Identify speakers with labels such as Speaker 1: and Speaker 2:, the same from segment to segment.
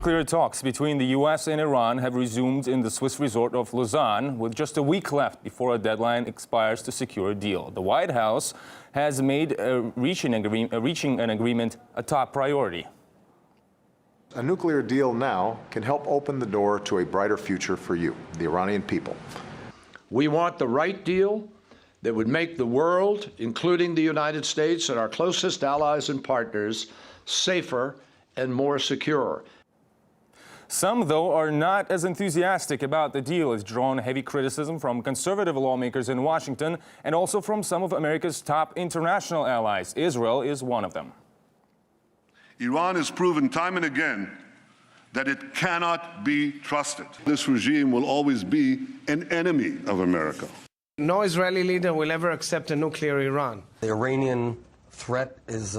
Speaker 1: Nuclear talks between the U.S. and Iran have resumed in the Swiss resort of Lausanne, with just a week left before a deadline expires to secure a deal. The White House has made reaching an agreement a top priority.
Speaker 2: A nuclear deal now can help open the door to a brighter future for you, the Iranian people.
Speaker 3: We want the right deal that would make the world, including the United States and our closest allies and partners, safer and more secure.
Speaker 1: Some, though, are not as enthusiastic about the deal. It's drawn heavy criticism from conservative lawmakers in Washington and also from some of America's top international allies. Israel is one of them.
Speaker 4: Iran has proven time and again that it cannot be trusted. This regime will always be an enemy of America.
Speaker 5: No Israeli leader will ever accept a nuclear Iran.
Speaker 6: The Iranian threat is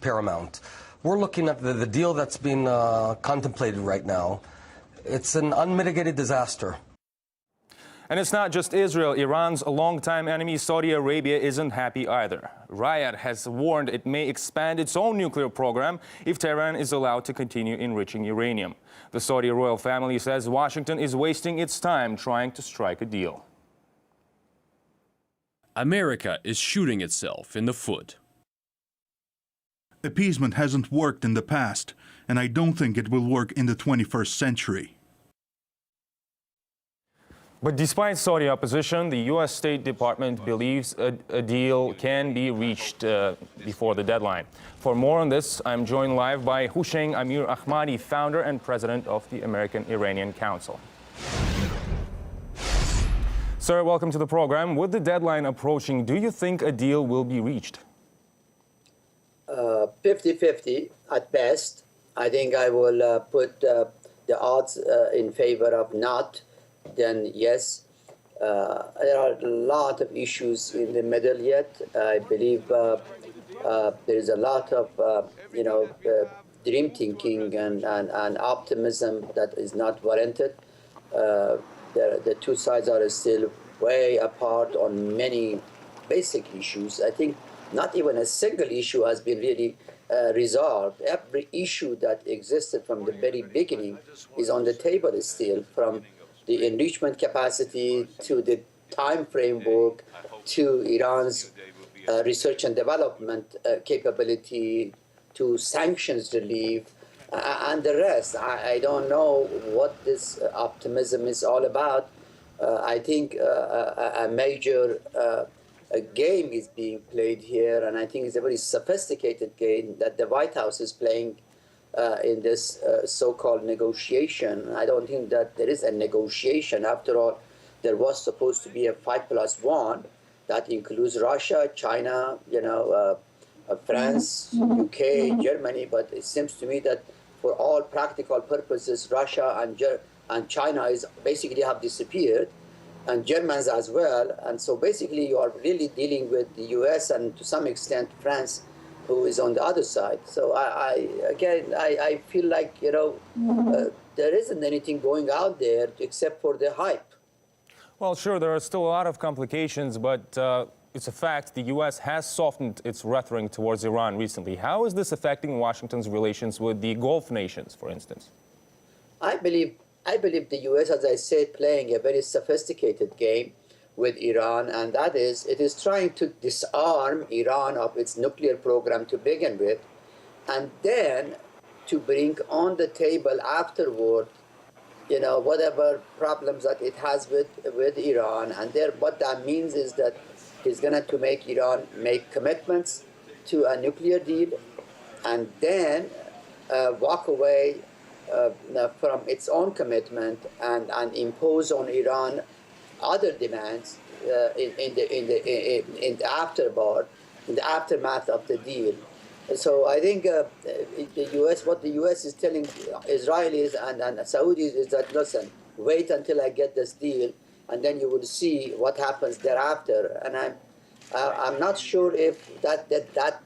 Speaker 6: paramount. We're looking at the deal that's being contemplated right now. It's an unmitigated disaster.
Speaker 1: And it's not just Israel. Iran's longtime enemy, Saudi Arabia, isn't happy either. Riyadh has warned it may expand its own nuclear program if Tehran is allowed to continue enriching uranium. The Saudi royal family says Washington is wasting its time trying to strike a deal.
Speaker 7: America is shooting itself in the foot.
Speaker 8: Appeasement hasn't worked in the past, and I don't think it will work in the 21st century.
Speaker 1: But despite Saudi opposition, the U.S. State Department believes a deal can be reached before the deadline. For more on this, I'm joined live by Hooshang Amirahmadi, founder and president of the American-Iranian Council. Sir, welcome to the program. With the deadline approaching, do you think a deal will be reached?
Speaker 9: 50-50 at best. I think I will put the odds in favor of not. Then yes, there are a lot of issues in the middle yet. I believe there is a lot of dream thinking and optimism that is not warranted. The two sides are still way apart on many basic issues. I think not even a single issue has been really resolved. Every issue that existed from the very beginning is on the table still, from the enrichment capacity to the time framework to Iran's research and development capability to sanctions relief and the rest. I don't know what this optimism is all about. I think a major game is being played here, and I think it's a very sophisticated game that the White House is playing in this so-called negotiation. I don't think that there is a negotiation. After all, there was supposed to be a 5+1 that includes Russia, China, France, UK, Germany. But it seems to me that for all practical purposes, Russia and China is basically have disappeared, and Germans as well. And so basically, you are really dealing with the U.S. and to some extent France, who is on the other side. So I feel like, there isn't anything going out there except for the hype.
Speaker 1: Well, sure, there are still a lot of complications, but it's a fact the U.S. has softened its rhetoric towards Iran recently. How is this affecting Washington's relations with the Gulf nations, for instance?
Speaker 9: I believe the U.S., as I said, playing a very sophisticated game with Iran, and that is, it is trying to disarm Iran of its nuclear program to begin with, and then to bring on the table afterward, whatever problems that it has with Iran. And what that means is that it's going to make Iran make commitments to a nuclear deal, and then walk away from its own commitment and impose on Iran other demands in the aftermath of the deal. So I think what the U.S. is telling Israelis and Saudis is that, listen, wait until I get this deal, and then you will see what happens thereafter. And I'm not sure if that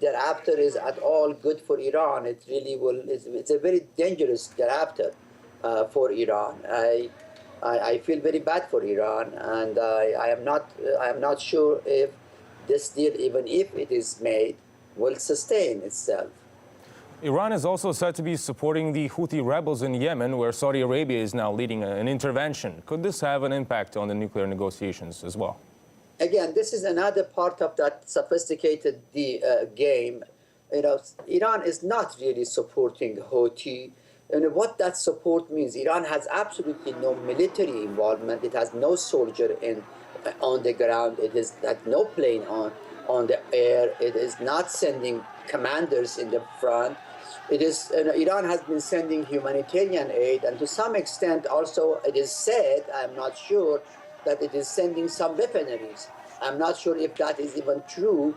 Speaker 9: thereafter is at all good for Iran. It really will. It's a very dangerous thereafter for Iran. I feel very bad for Iran, and I am not sure if this deal, even if it is made, will sustain itself.
Speaker 1: Iran is also said to be supporting the Houthi rebels in Yemen, where Saudi Arabia is now leading an intervention. Could this have an impact on the nuclear negotiations as well?
Speaker 9: Again, this is another part of that sophisticated game. You know, Iran is not really supporting Houthi. And what that support means, Iran has absolutely no military involvement. It has no soldier on the ground. It has no plane on the air. It is not sending commanders in the front. It is, Iran has been sending humanitarian aid, and to some extent also it is said, I'm not sure, that it is sending some weaponaries. I'm not sure if that is even true,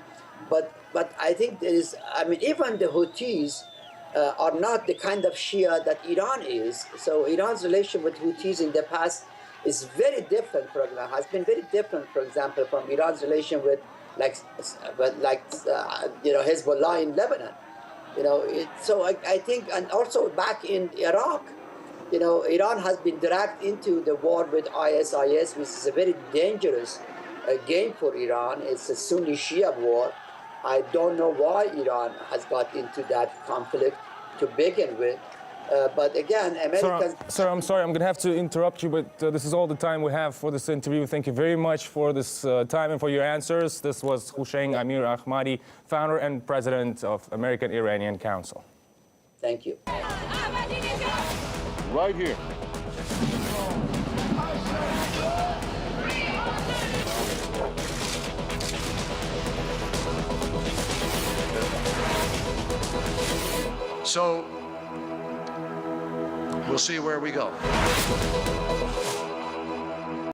Speaker 9: but I think there is, I mean, even the Houthis are not the kind of Shia that Iran is. So Iran's relation with Houthis in the past is very different, has been very different, for example, from Iran's relation with Hezbollah in Lebanon. You know, so I think, and also back in Iraq, you know, Iran has been dragged into the war with ISIS, which is a very dangerous game for Iran. It's a Sunni-Shia war. I don't know why Iran has got into that conflict to begin with. But again, Americans...
Speaker 1: Sir, I'm sorry, I'm going to have to interrupt you, but this is all the time we have for this interview. Thank you very much for this time and for your answers. This was Hooshang Amirahmadi, founder and president of American-Iranian Council.
Speaker 9: Thank you.
Speaker 4: Right here.
Speaker 3: So we'll see where we go.